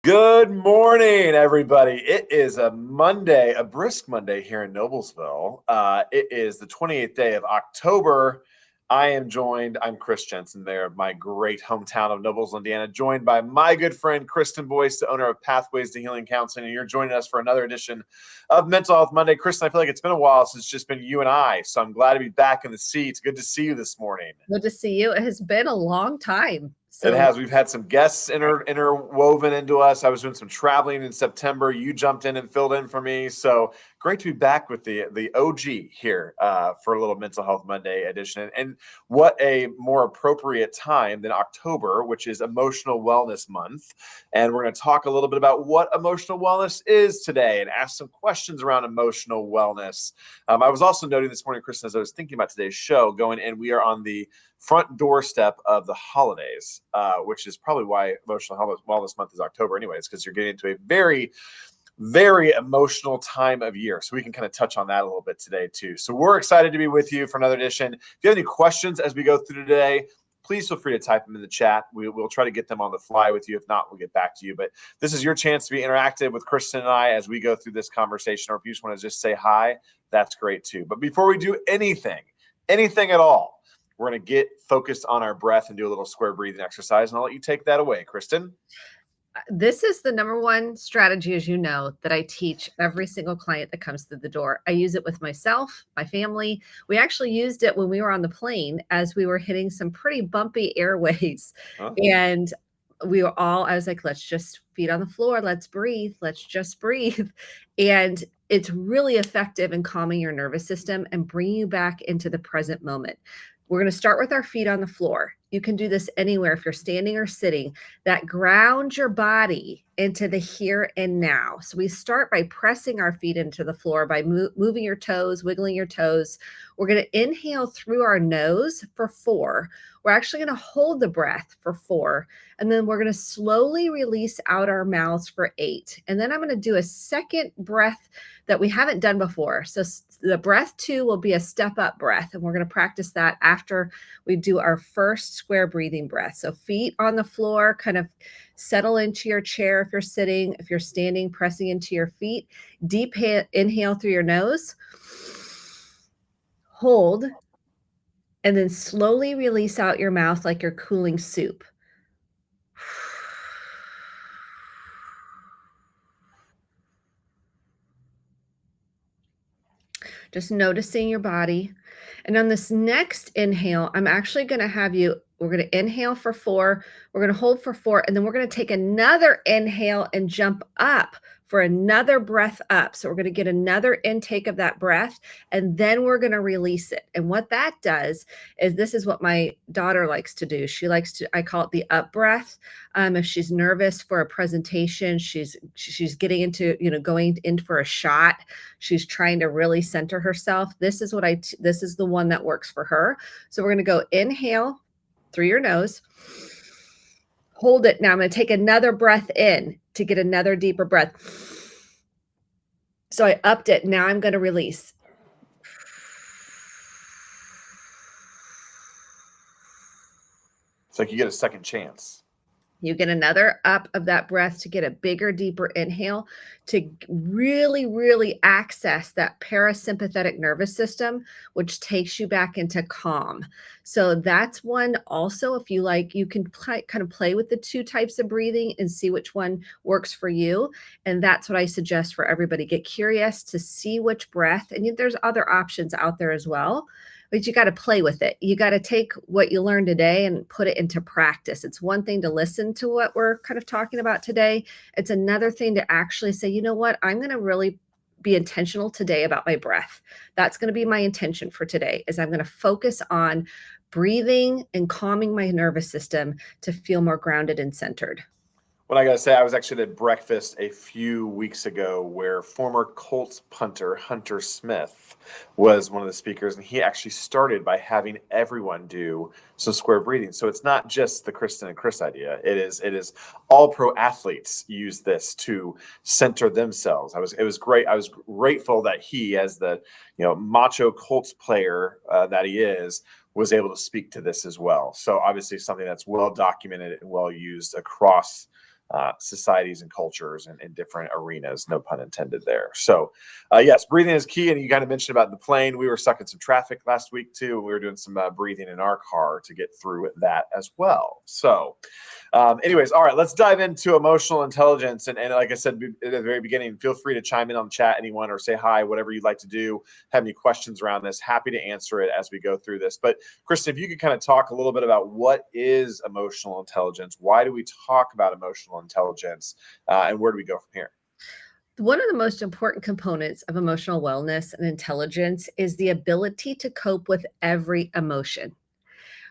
Good morning, everybody. It is a Monday, a brisk Monday here in Noblesville. It is the 28th day of October. I'm Chris Jensen, there of my great hometown of Noblesville, Indiana, joined by my good friend, Kristen Boyce, the owner of Pathways to Healing Counseling. And you're joining us for another edition of Mental Health Monday. Kristen, I feel like it's been a while since it's just been you and I, so I'm glad to be back in the seat. Good to see you this morning. Good to see you. It has been a long time. It has. We've had some guests interwoven into us. I was doing some traveling in September. You jumped in and filled in for me. So great to be back with the OG here for a little Mental Health Monday edition. And what a more appropriate time than October, which is Emotional Wellness Month. And we're going to talk a little bit about what emotional wellness is today and ask some questions around emotional wellness. I was also noting this morning, Kristen, as I was thinking about today's show, we are on the front doorstep of the holidays, which is probably why Emotional Wellness Month is October anyways, because you're getting into a very, very emotional time of year. So we can kind of touch on that a little bit today too. So we're excited to be with you for another edition. If you have any questions as we go through today, please feel free to type them in the chat. We'll try to get them on the fly with you. If not, we'll get back to you. But this is your chance to be interactive with Kristen and I as we go through this conversation. Or if you just want to just say hi, that's great too. But before we do anything at all, we're going to get focused on our breath and do a little square breathing exercise. And I'll let you take that away, Kristen. This is the number one strategy, as you know, that I teach every single client that comes through the door. I use it with myself, my family. We actually used it when we were on the plane as we were hitting some pretty bumpy airways. Huh? And I was like, let's just feet on the floor. Let's breathe. Let's just breathe. And it's really effective in calming your nervous system and bringing you back into the present moment. We're going to start with our feet on the floor. You can do this anywhere if you're standing or sitting. That grounds your body into the here and now. So we start by pressing our feet into the floor by moving your toes, wiggling your toes. We're going to inhale through our nose for 4. We're actually going to hold the breath for 4. And then we're going to slowly release out our mouths for 8. And then I'm going to do a second breath that we haven't done before. So the breath 2 will be a step up breath. And we're going to practice that after we do our first square breathing breath. So feet on the floor, kind of settle into your chair if you're sitting. If you're standing, pressing into your feet. Deep inhale through your nose. Hold. And then slowly release out your mouth like you're cooling soup. Just noticing your body. And on this next inhale, I'm actually going to have you, we're going to inhale for 4, we're going to hold for 4, and then we're going to take another inhale and jump up for another breath up. So we're going to get another intake of that breath, and then we're going to release it. And what that does is, this is what my daughter likes to do. She likes to, I call it the up breath. If she's nervous for a presentation, she's getting into, going in for a shot, she's trying to really center herself. This is this is the one that works for her. So we're going to go inhale through your nose, hold it. Now I'm going to take another breath in to get another deeper breath. So I upped it. Now I'm going to release. It's like you get a second chance. You get another up of that breath to get a bigger, deeper inhale to really, really access that parasympathetic nervous system, which takes you back into calm. So that's one also, if you like, you can kind of play with the 2 types of breathing and see which one works for you. And that's what I suggest for everybody. Get curious to see which breath, and there's other options out there as well. But you got to play with it. You got to take what you learned today and put it into practice. It's one thing to listen to what we're kind of talking about today. It's another thing to actually say, you know what, I'm going to really be intentional today about my breath. That's going to be my intention for today, is I'm going to focus on breathing and calming my nervous system to feel more grounded and centered. Well, I got to say, I was actually at breakfast a few weeks ago where former Colts punter Hunter Smith was one of the speakers, and he actually started by having everyone do some square breathing. So it's not just the Kristen and Chris idea. It is all pro athletes use this to center themselves. It was great. I was grateful that he, as the macho Colts player that he is, was able to speak to this as well. So obviously something that's well documented and well used across societies and cultures and in different arenas, no pun intended there. So yes, breathing is key. And you kind of mentioned about the plane. We were stuck in some traffic last week too. And we were doing some breathing in our car to get through that as well. So anyways, all right, let's dive into emotional intelligence. And like I said at the very beginning, feel free to chime in on the chat, anyone, or say hi, whatever you'd like to do. Have any questions around this? Happy to answer it as we go through this. But Kristen, if you could kind of talk a little bit about what is emotional intelligence? Why do we talk about emotional intelligence? And where do we go from here? One of the most important components of emotional wellness and intelligence is the ability to cope with every emotion.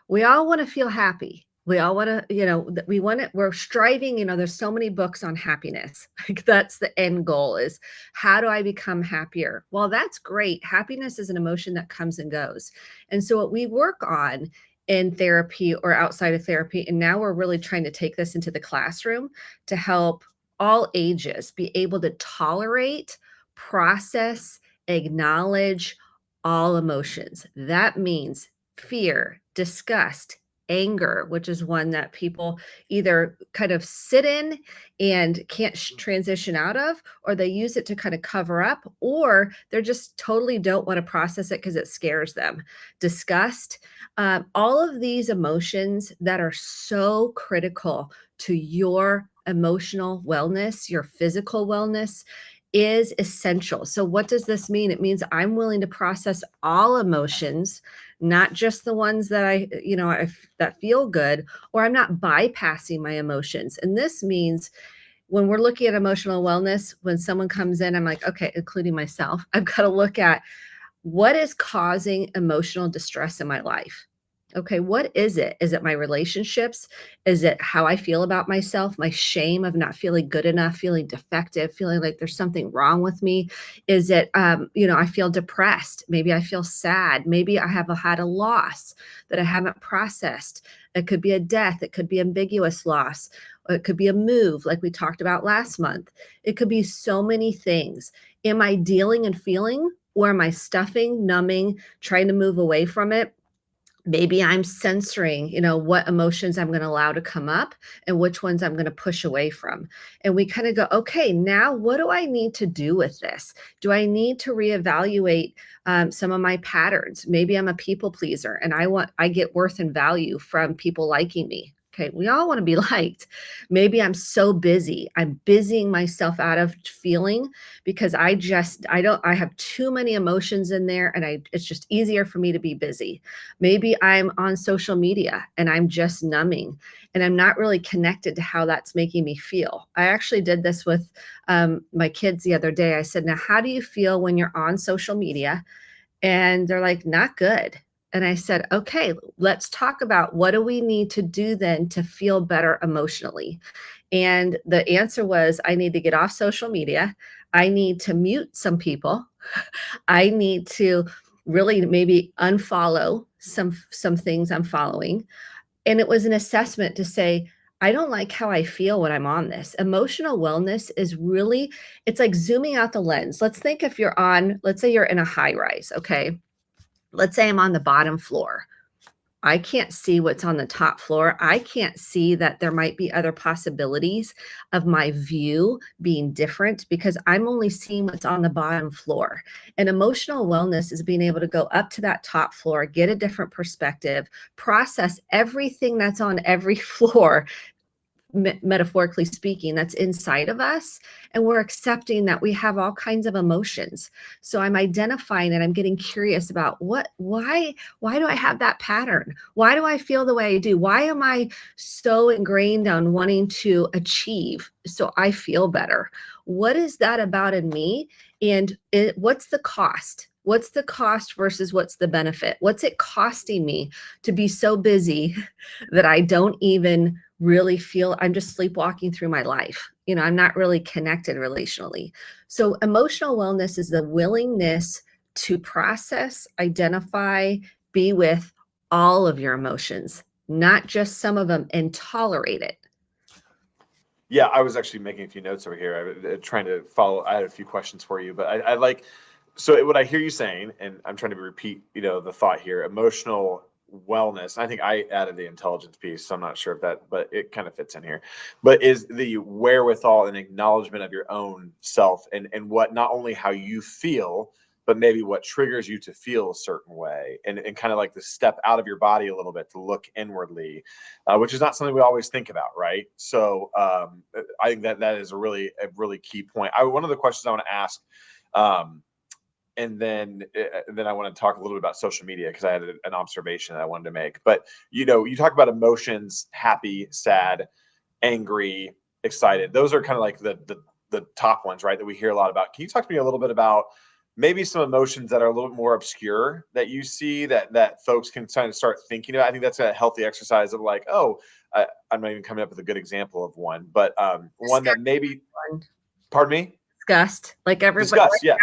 We all want to feel happy. We all want to, we want it. We're striving, there's so many books on happiness. Like that's the end goal is how do I become happier? Well, that's great. Happiness is an emotion that comes and goes. And so what we work on in therapy or outside of therapy, and now we're really trying to take this into the classroom to help all ages be able to tolerate, process, acknowledge all emotions. That means fear, disgust, anger, which is one that people either kind of sit in and can't transition out of, or they use it to kind of cover up, or they're just totally don't want to process it because it scares them. Disgust, all of these emotions that are so critical to your emotional wellness, your physical wellness, is essential. So what does this mean? It means I'm willing to process all emotions, not just the ones that that feel good, or I'm not bypassing my emotions. And this means when we're looking at emotional wellness, when someone comes in, I'm like, okay, including myself, I've got to look at what is causing emotional distress in my life. Okay, what is it? Is it my relationships? Is it how I feel about myself? My shame of not feeling good enough, feeling defective, feeling like there's something wrong with me? Is it, I feel depressed? Maybe I feel sad. Maybe I have had a loss that I haven't processed. It could be a death. It could be ambiguous loss. It could be a move, like we talked about last month. It could be so many things. Am I dealing and feeling, or am I stuffing, numbing, trying to move away from it? Maybe I'm censoring, what emotions I'm going to allow to come up and which ones I'm going to push away from. And we kind of go, okay, now what do I need to do with this? Do I need to reevaluate some of my patterns? Maybe I'm a people pleaser and I get worth and value from people liking me. Okay, we all want to be liked. Maybe I'm so busy. I'm busying myself out of feeling because I have too many emotions in there and it's just easier for me to be busy. Maybe I'm on social media and I'm just numbing and I'm not really connected to how that's making me feel. I actually did this with my kids the other day. I said, now, how do you feel when you're on social media? And they're like, not good. And I said, okay, let's talk about what do we need to do then to feel better emotionally? And the answer was, I need to get off social media. I need to mute some people. I need to really maybe unfollow some things I'm following. And it was an assessment to say, I don't like how I feel when I'm on this. Emotional wellness is really, it's like zooming out the lens. Let's think if let's say you're in a high rise, okay? Let's say I'm on the bottom floor. I can't see what's on the top floor. I can't see that there might be other possibilities of my view being different because I'm only seeing what's on the bottom floor. And emotional wellness is being able to go up to that top floor, get a different perspective, process everything that's on every floor, metaphorically speaking, that's inside of us, and we're accepting that we have all kinds of emotions. So I'm identifying and I'm getting curious about why do I have that pattern? Why do I feel the way I do? Why am I so ingrained on wanting to achieve so I feel better? What is that about in me? And what's the cost? What's the cost versus what's the benefit? What's it costing me to be so busy that I don't even really feel, I'm just sleepwalking through my life? I'm not really connected relationally. So emotional wellness is the willingness to process, identify, be with all of your emotions, not just some of them, and tolerate it. Yeah, I was actually making a few notes over here. I was trying to follow. I had a few questions for you, but I like, so what I hear you saying, and I'm trying to repeat, the thought here, emotional wellness. I think I added the intelligence piece, so I'm not sure if that, but it kind of fits in here. But is the wherewithal and acknowledgement of your own self, and what, not only how you feel, but maybe what triggers you to feel a certain way, and kind of like the step out of your body a little bit to look inwardly, which is not something we always think about, right? So I think that is a really key point. One of the questions I want to ask, and then I want to talk a little bit about social media, because I had an observation that I wanted to make. But you talk about emotions: happy, sad, angry, excited. Those are kind of like the top ones, right, that we hear a lot about. Can you talk to me a little bit about maybe some emotions that are a little more obscure that you see that folks can kind of start thinking about? I think that's a healthy exercise of like, oh, I'm not even coming up with a good example of one, but one that maybe, pardon me? Disgust, like everybody. Disgust, yeah.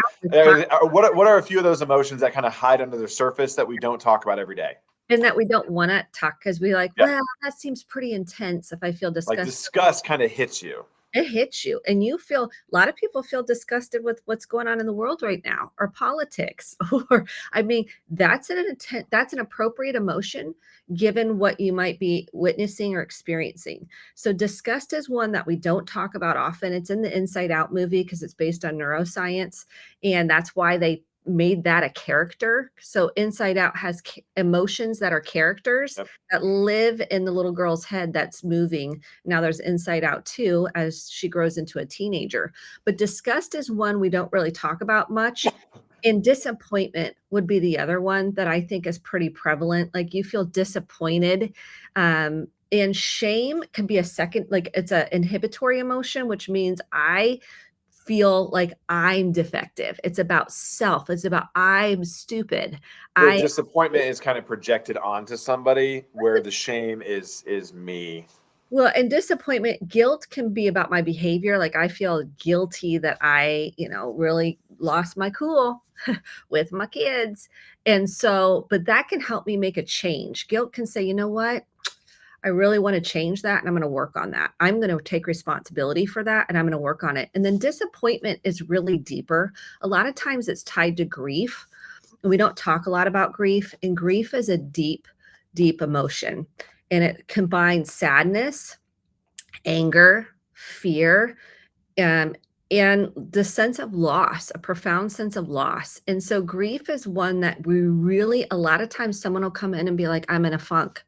What are a few of those emotions that kind of hide under the surface that we don't talk about every day? And that we don't want to talk, because we like, well, that seems pretty intense if I feel disgust. Like disgust kind of hits you. It hits you, and you feel, a lot of people feel disgusted with what's going on in the world right now, or politics, or I mean, that's an appropriate emotion given what you might be witnessing or experiencing. So disgust is one that we don't talk about often. It's in the Inside Out movie because it's based on neuroscience, and that's why they made that a character. So Inside Out has emotions that are characters that live in the little girl's head that's moving. Now there's Inside Out too, as she grows into a teenager. But disgust is one we don't really talk about much. And disappointment would be the other one that I think is pretty prevalent. Like, you feel disappointed. And shame can be a second, like, it's an inhibitory emotion, which means I feel like I'm defective. It's about self. It's about I'm stupid. The disappointment is kind of projected onto somebody, where the shame is me. Well, and disappointment, guilt can be about my behavior. Like, I feel guilty that I, really lost my cool with my kids. And so, but that can help me make a change. Guilt can say, you know what? I really want to change that, and I'm going to work on that. I'm going to take responsibility for that, and I'm going to work on it. And then disappointment is really deeper. A lot of times it's tied to grief. We don't talk a lot about grief, and grief is a deep, deep emotion. And it combines sadness, anger, fear, and the sense of loss, a profound sense of loss. And so grief is one that we really, a lot of times someone will come in and be like, I'm in a funk.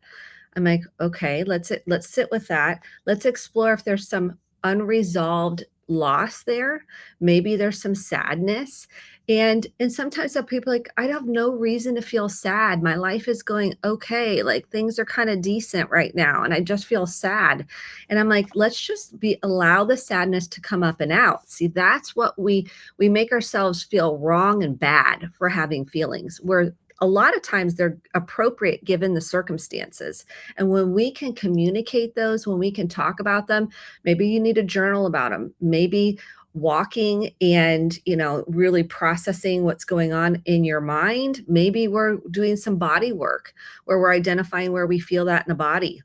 I'm like, okay, let's sit with that. Let's explore if there's some unresolved loss there. Maybe there's some sadness. And sometimes some people are like, I have no reason to feel sad. My life is going okay. Like, things are kind of decent right now, and I just feel sad. And I'm like, let's just allow the sadness to come up and out. See, that's what we make ourselves feel wrong and bad for having feelings, where a lot of times they're appropriate given the circumstances. And when we can communicate those, when we can talk about them, maybe you need a journal about them, maybe walking and, really processing what's going on in your mind. Maybe we're doing some body work where we're identifying where we feel that in the body.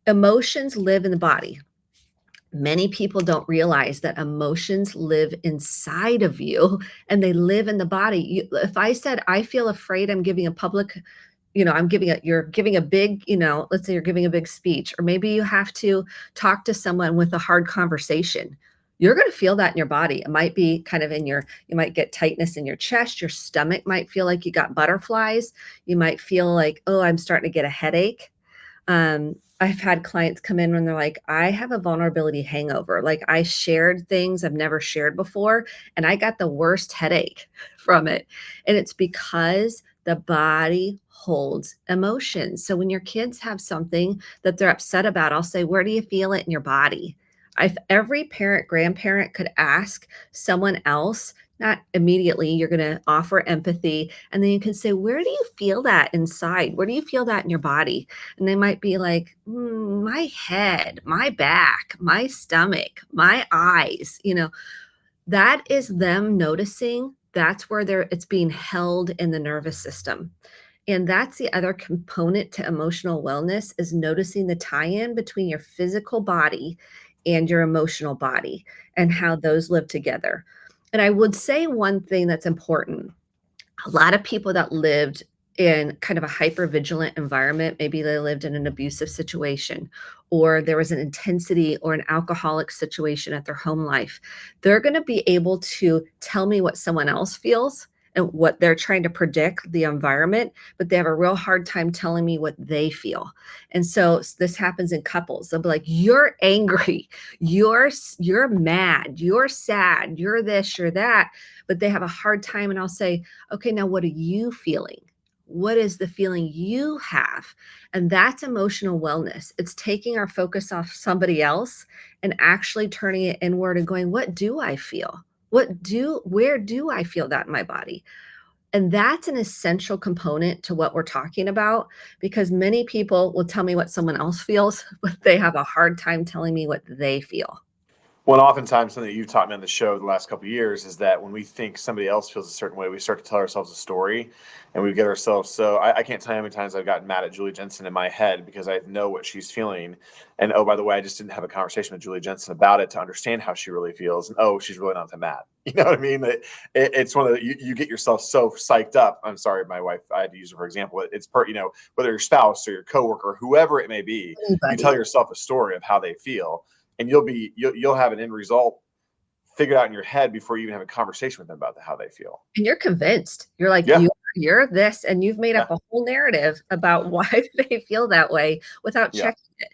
Emotions live in the body. Many people don't realize that emotions live inside of you, and they live in the body. If I said, I feel afraid, I'm giving a public, you're giving a big, let's say you're giving a big speech, or maybe you have to talk to someone with a hard conversation. You're going to feel that in your body. It might be kind of you might get tightness in your chest. Your stomach might feel like you got butterflies. You might feel like, oh, I'm starting to get a headache. I've had clients come in when they're like, I have a vulnerability hangover. Like, I shared things I've never shared before, and I got the worst headache from it. And it's because the body holds emotions. So when your kids have something that they're upset about, I'll say, where do you feel it in your body? If every parent, grandparent could ask someone else, not immediately, you're going to offer empathy, and then you can say, where do you feel that inside? Where do you feel that in your body? And they might be like, my head, my back, my stomach, my eyes. That is them noticing. That's where it's being held in the nervous system. And that's the other component to emotional wellness, is noticing the tie-in between your physical body and your emotional body, and how those live together. And I would say one thing that's important. A lot of people that lived in kind of a hyper vigilant environment, maybe they lived in an abusive situation, or there was an intensity or an alcoholic situation at their home life, they're going to be able to tell me what someone else feels and what they're trying to predict the environment, but they have a real hard time telling me what they feel. And so this happens in couples. They'll be like, "You're angry, you're mad, you're sad, you're this, you're that," but they have a hard time. And I'll say, "Okay, now what are you feeling? What is the feeling you have?" And that's emotional wellness. It's taking our focus off somebody else and actually turning it inward and going, what do I feel? Where do I feel that in my body? And that's an essential component to what we're talking about, because many people will tell me what someone else feels, but they have a hard time telling me what they feel. Well, oftentimes something that you've taught me on the show the last couple of years is that when we think somebody else feels a certain way, we start to tell ourselves a story, and we get ourselves. So I can't tell you how many times I've gotten mad at Julie Jensen in my head because I know what she's feeling. And oh, by the way, I just didn't have a conversation with Julie Jensen about it to understand how she really feels. And oh, she's really not that mad. You know what I mean? It's one of the, you get yourself so psyched up. I'm sorry, my wife, I had to use her for example. It's whether your spouse or your coworker, whoever it may be, you tell Anybody. yourself a story of how they feel, and you'll have an end result figured out in your head before you even have a conversation with them about how they feel. And you're convinced. You're like, Yeah, you're this, and you've made yeah, up a whole narrative about why they feel that way without yeah, checking it.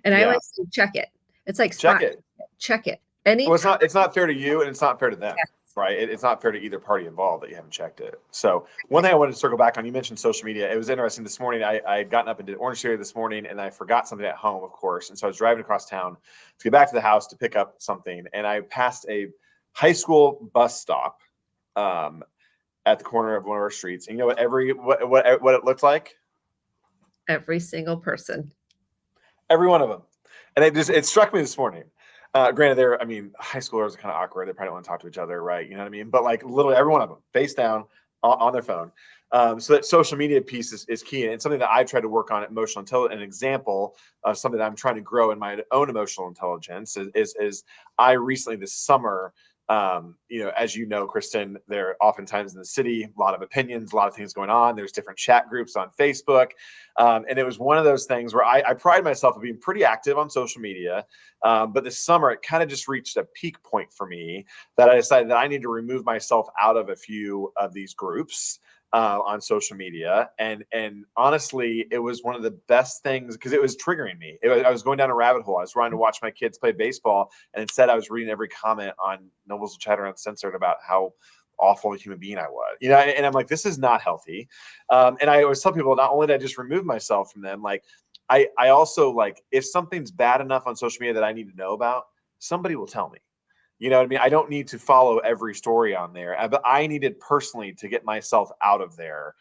And I yeah. always say, check it. It's like Check spot it. check it. Well, Anytime. it's not fair to you, and it's not fair to them, right? It's not fair to either party involved that you haven't checked it. So one thing I wanted to circle back on, you mentioned social media. It was interesting this morning. I had gotten up and did Orange Theory this morning, and I forgot something at home, of course. And so I was driving across town to get back to the house to pick up something, and I passed a high school bus stop at the corner of one of our streets. And you know what it looked like? Every single person. Every one of them. And it struck me this morning. Granted, high schoolers are kind of awkward. They probably don't want to talk to each other, right? You know what I mean? But like literally every one of them, face down on their phone. So that social media piece is key, and it's something that I try to work on at Emotional Intelligence. An example of something that I'm trying to grow in my own emotional intelligence is I recently this summer, as you know, Kristen, there oftentimes in the city, a lot of opinions, a lot of things going on. There's different chat groups on Facebook. And it was one of those things where I pride myself on being pretty active on social media. But this summer, it kind of just reached a peak point for me that I decided that I need to remove myself out of a few of these groups on social media. And honestly, it was one of the best things because it was triggering me. I was going down a rabbit hole. I was trying to watch my kids play baseball, and instead I was reading every comment on Nobles of Chatter Uncensored about how awful a human being I was, and I'm like, this is not healthy. And I always tell people, not only did I just remove myself from them, like I also, like, if something's bad enough on social media that I need to know about, somebody will tell me. You know what I mean? I don't need to follow every story on there, but I needed personally to get myself out of there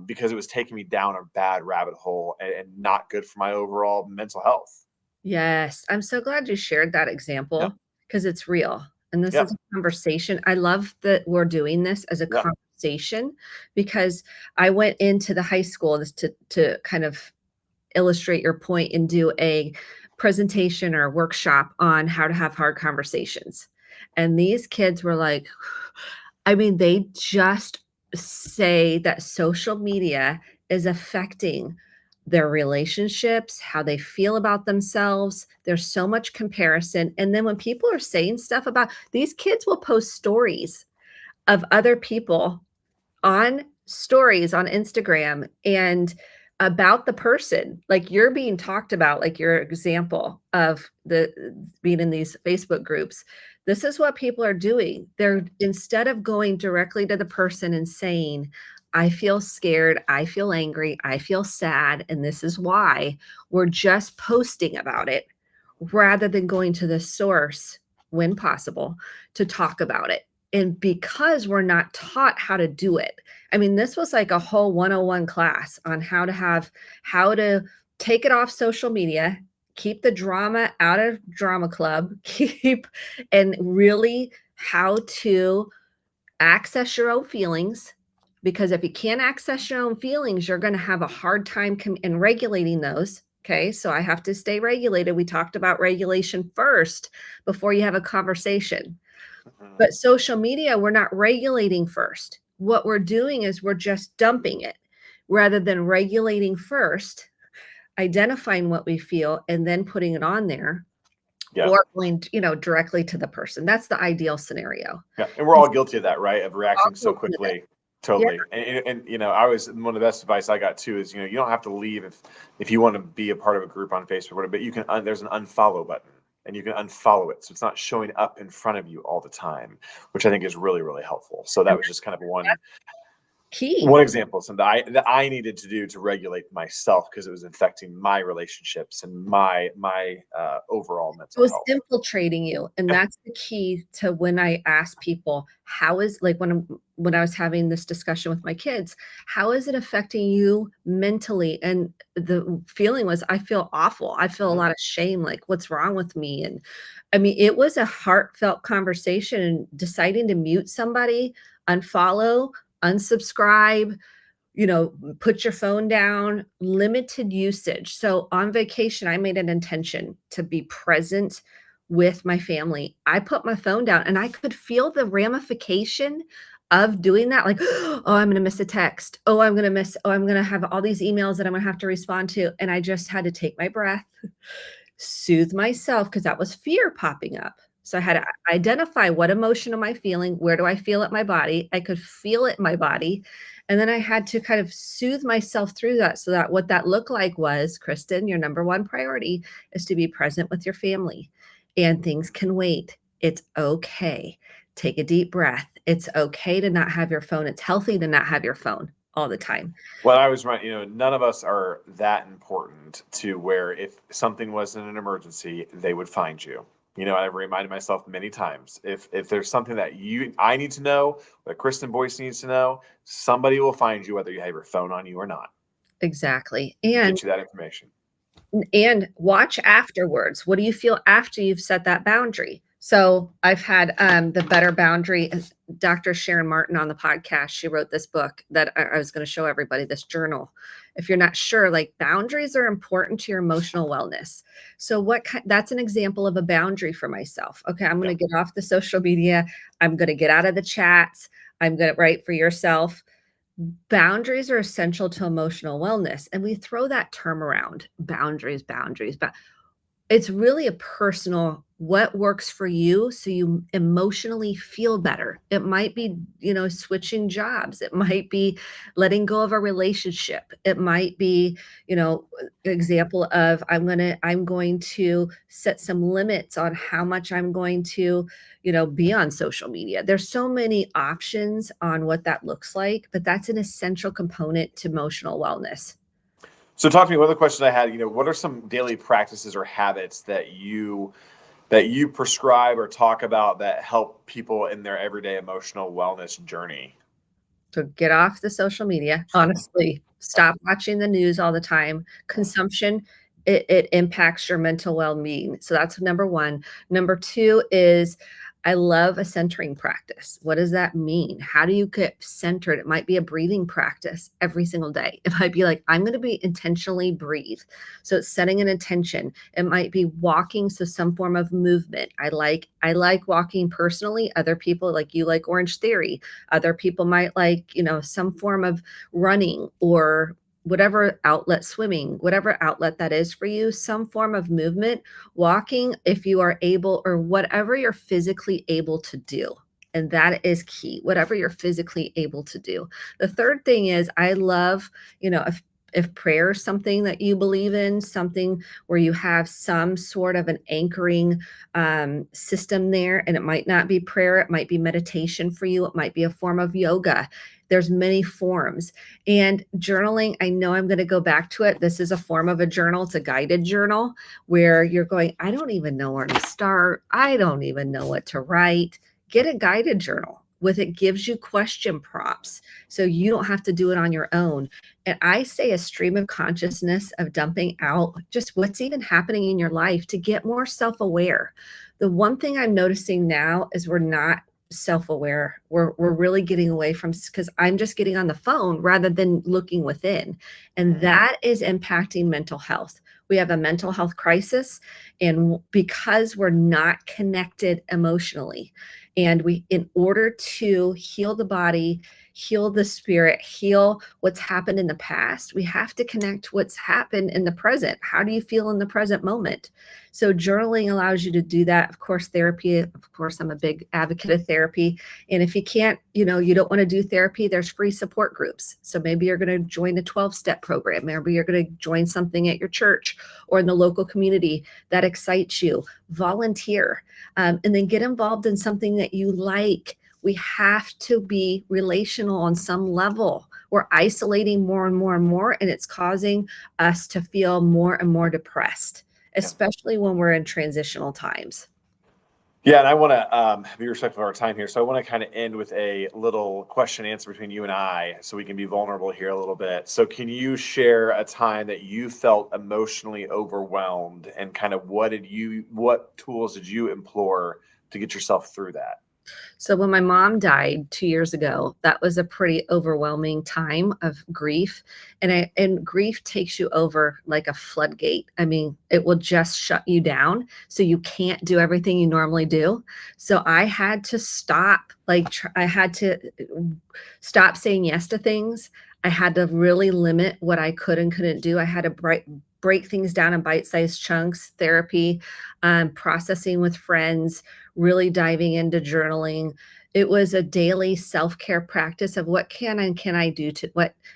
because it was taking me down a bad rabbit hole and not good for my overall mental health. Yes, I'm so glad you shared that Yeah, example because it's real. And this yeah, is a conversation. I love that we're doing this as a yeah. conversation because I went into the high school this to kind of illustrate your point and do a presentation or a workshop on how to have hard conversations. And these kids were like, I mean, they just say that social media is affecting their relationships, how they feel about themselves. There's so much comparison. And then when people are saying stuff about these kids will post stories of other people on stories on Instagram and about the person, like you're being talked about, like your example of the being in these Facebook groups. This is what people are doing. They're instead of going directly to the person and saying, I feel scared, I feel angry, I feel sad, and this is why, we're just posting about it rather than going to the source when possible to talk about it. And because we're not taught how to do it, I mean, this was like a whole 101 class on how to take it off social media, keep the drama out of drama club, keep and really how to access your own feelings. Because if you can't access your own feelings, you're going to have a hard time in regulating those. Okay. So I have to stay regulated. We talked about regulation first before you have a conversation. Mhm. But social media, we're not regulating first. What we're doing is we're just dumping it rather than regulating first, identifying what we feel, and then putting it on there, Yeah. or going, directly to the person. That's the ideal scenario. Yeah. And we're all guilty of that, right? Of reacting so Also with it. quickly. Yeah, Totally. And I was, one of the best advice I got too is, you don't have to leave if you want to be a part of a group on Facebook, whatever, but you can, there's an unfollow button and you can unfollow it. So it's not showing up in front of you all the time, which I think is really, really helpful. So that and was just kind of key. one example of something that I needed to do to regulate myself because it was infecting my relationships and my overall It mental was health. infiltrating you, and Yeah. that's the key to when I ask people, how is, like, when I was having this discussion with my kids, how is it affecting you mentally? And the feeling was, I feel awful. I feel a Mhm. lot of shame, like, what's wrong with me? And I mean, it was a heartfelt conversation, and deciding to mute somebody, unfollow, unsubscribe, put your phone down, limited usage. So on vacation, I made an intention to be present with my family. I put my phone down and I could feel the ramification of doing that. Like, oh, I'm going to miss a text. Oh, I'm going to have all these emails that I'm going to have to respond to. And I just had to take my breath, soothe myself because that was fear popping up. So I had to identify what emotion am I feeling? Where do I feel it in my body? I could feel it in my body. And then I had to kind of soothe myself through that, so that what that looked like was, Kristen, your number one priority is to be present with your family. And things can wait. It's okay. Take a deep breath. It's okay to not have your phone. It's healthy to not have your phone all the time. Well, I was right. None of us are that important to where if something was in an emergency, they would find you. I've reminded myself many times, if there's something that I need to know, that Kristen Boyce needs to know, somebody will find you, whether you have your phone on you or not, Exactly. and And get you that information. watch afterwards. What do you feel after you've set that boundary? So I've had the Better Boundary, Dr. Sharon Martin on the podcast. She wrote this book that I was going to show everybody, this journal. If you're not sure, like, boundaries are important to your emotional wellness. So that's an example of a boundary for myself. Okay, I'm going to get off the social media. I'm going to get out of the chats. I'm going to write for yourself. Boundaries are essential to emotional wellness, and we throw that term around, boundaries, but it's really a personal, what works for you so you emotionally feel better. It might be, switching jobs. It might be letting go of a relationship. It might be, example of, I'm going to set some limits on how much I'm going to, be on social media. There's so many options on what that looks like, but that's an essential component to emotional wellness. So talk to me. One of the questions I had, what are some daily practices or habits that you prescribe or talk about that help people in their everyday emotional wellness journey? So get off the social media, honestly. Stop watching the news all the time. Consumption, it impacts your mental well-being. So that's number one. Number two is, I love a centering practice. What does that mean? How do you get centered? It might be a breathing practice every single day. It might be like, I'm going to be intentionally breathe. So it's setting an intention. It might be walking, so some form of movement. I like walking personally. Other people, like you, like Orange Theory. Other people might like, some form of running, or whatever outlet, swimming, whatever outlet that is for you, some form of movement, walking if you are able, or whatever you're physically able to do. And that is key, whatever you're physically able to do. The third thing is, I love, if prayer is something that you believe in, something where you have some sort of an anchoring system there, and it might not be prayer, it might be meditation for you, it might be a form of yoga. There's many forms. And journaling, I know I'm going to go back to it. This is a form of a journal. It's a guided journal where you're going, I don't even know where to start. I don't even know what to write. Get a guided journal. With it gives you question prompts, so you don't have to do it on your own. And I say a stream of consciousness of dumping out just what's even happening in your life to get more self-aware. The one thing I'm noticing now is we're not self-aware. We're really getting away from, because I'm just getting on the phone rather than looking within. And that is impacting mental health. We have a mental health crisis, and because we're not connected emotionally. And in order to heal the body, heal the spirit, heal what's happened in the past, we have to connect what's happened in the present. How do you feel in the present moment? So journaling allows you to do that. Of course, therapy, of course, I'm a big advocate of therapy. And if you can't, you don't want to do therapy, there's free support groups. So maybe you're going to join a 12-step program. Maybe you're going to join something at your church or in the local community that excites you. Volunteer, and then get involved in something that you like. We have to be relational on some level. We're isolating more and more and more, and it's causing us to feel more and more depressed, especially when we're in transitional times. Yeah, and I want to be respectful of our time here. So I want to kind of end with a little question and answer between you and I so we can be vulnerable here a little bit. So can you share a time that you felt emotionally overwhelmed, and kind of what tools did you employ to get yourself through that? So when my mom died 2 years ago, that was a pretty overwhelming time of grief, and grief takes you over like a floodgate. I mean, it will just shut you down, so you can't do everything you normally do. So I had to stop, I had to stop saying yes to things. I had to really limit what I could and couldn't do. I had to break things down in bite-sized chunks, therapy, processing with friends, really diving into journaling. It was a daily self-care practice of what can I do to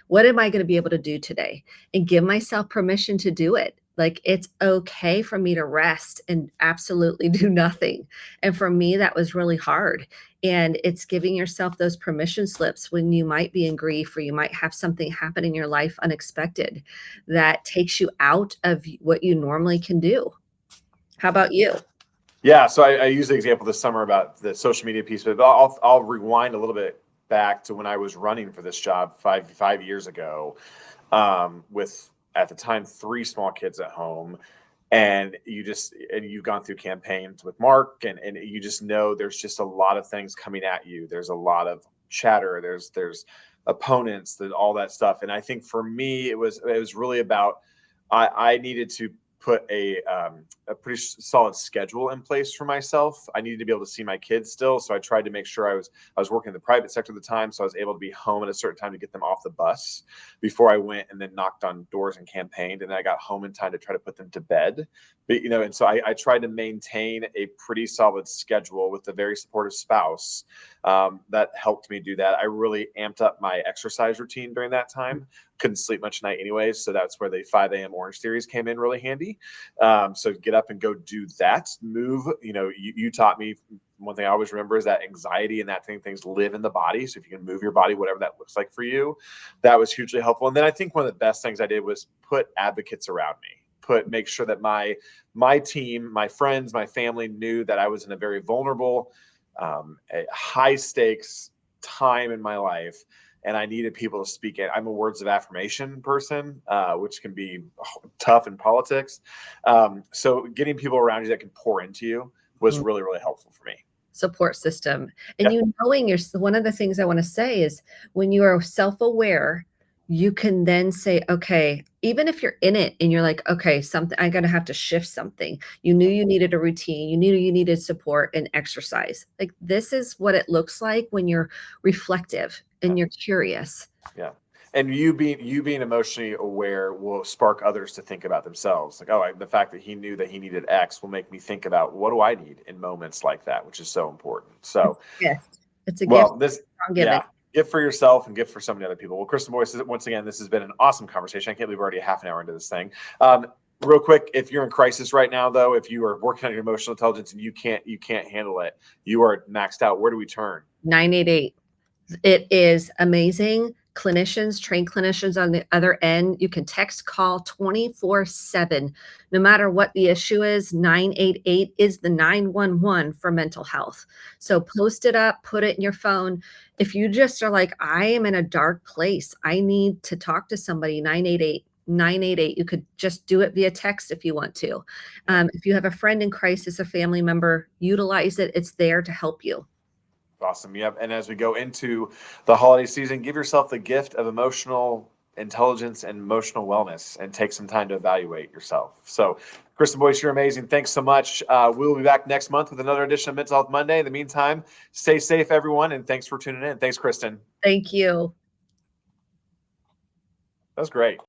what am I going to be able to do today, and give myself permission to do it. Like, it's okay for me to rest and absolutely do nothing. And for me, that was really hard. And it's giving yourself those permission slips when you might be in grief, or you might have something happen in your life unexpected that takes you out of what you normally can do. How about you? Yeah, so I used the example this summer about the social media piece, but I'll rewind a little bit back to when I was running for this job five years ago, with at the time 3 small kids at home, and you've gone through campaigns with Mark, and you just know there's just a lot of things coming at you. There's a lot of chatter. There's opponents, all that stuff, and I think for me it was really about I needed to put a pretty solid schedule in place for myself. I needed to be able to see my kids still, so I tried to make sure I was working in the private sector at the time, so I was able to be home at a certain time to get them off the bus before I went and then knocked on doors and campaigned, and then I got home in time to try to put them to bed. But and so I tried to maintain a pretty solid schedule with a very supportive spouse. That helped me do that. I really amped up my exercise routine during that time. Couldn't sleep much at night anyways, so that's where the 5 a.m. Orange Theories came in really handy. So get up and go do that. Move. You taught me one thing I always remember is that anxiety and that things live in the body. So if you can move your body, whatever that looks like for you, that was hugely helpful. And then I think one of the best things I did was put advocates around me. Make sure that my team, my friends, my family knew that I was in a very vulnerable, a high stakes time in my life, and I needed people to speak it. I'm a words of affirmation person, which can be tough in politics. So getting people around you that can pour into you was really, really helpful for me. Support system. And knowing one of the things I want to say is, when you are self-aware, you can then say, okay, even if you're in it and you're like, okay, I'm going to have to shift something. You knew you needed a routine. You knew you needed support and exercise. Like, this is what it looks like when you're reflective and you're curious. Yeah. And you being emotionally aware will spark others to think about themselves. Like, the fact that he knew that he needed X will make me think about, what do I need in moments like that, which is so important. So, it's a gift. Gift for yourself and gift for so many other people. Well, Kristen Boyce, once again, this has been an awesome conversation. I can't believe we're already half an hour into this thing. Real quick, if you're in crisis right now, though, if you are working on your emotional intelligence and you can't handle it, you are maxed out, where do we turn? 988. It is amazing. Trained clinicians on the other end. You can text, call 24/7. No matter what the issue is, 988 is the 911 for mental health. So post it up, put it in your phone. If you just are like, I am in a dark place, I need to talk to somebody, 988. 988. You could just do it via text if you want to. If you have a friend in crisis, a family member, utilize it. It's there to help you. Awesome. Yep. And as we go into the holiday season, give yourself the gift of emotional intelligence and emotional wellness, and take some time to evaluate yourself. So Kristen Boyce, you're amazing. Thanks so much. We'll be back next month with another edition of Mental Health Monday. In the meantime, stay safe, everyone, and thanks for tuning in. Thanks, Kristen. Thank you. That was great.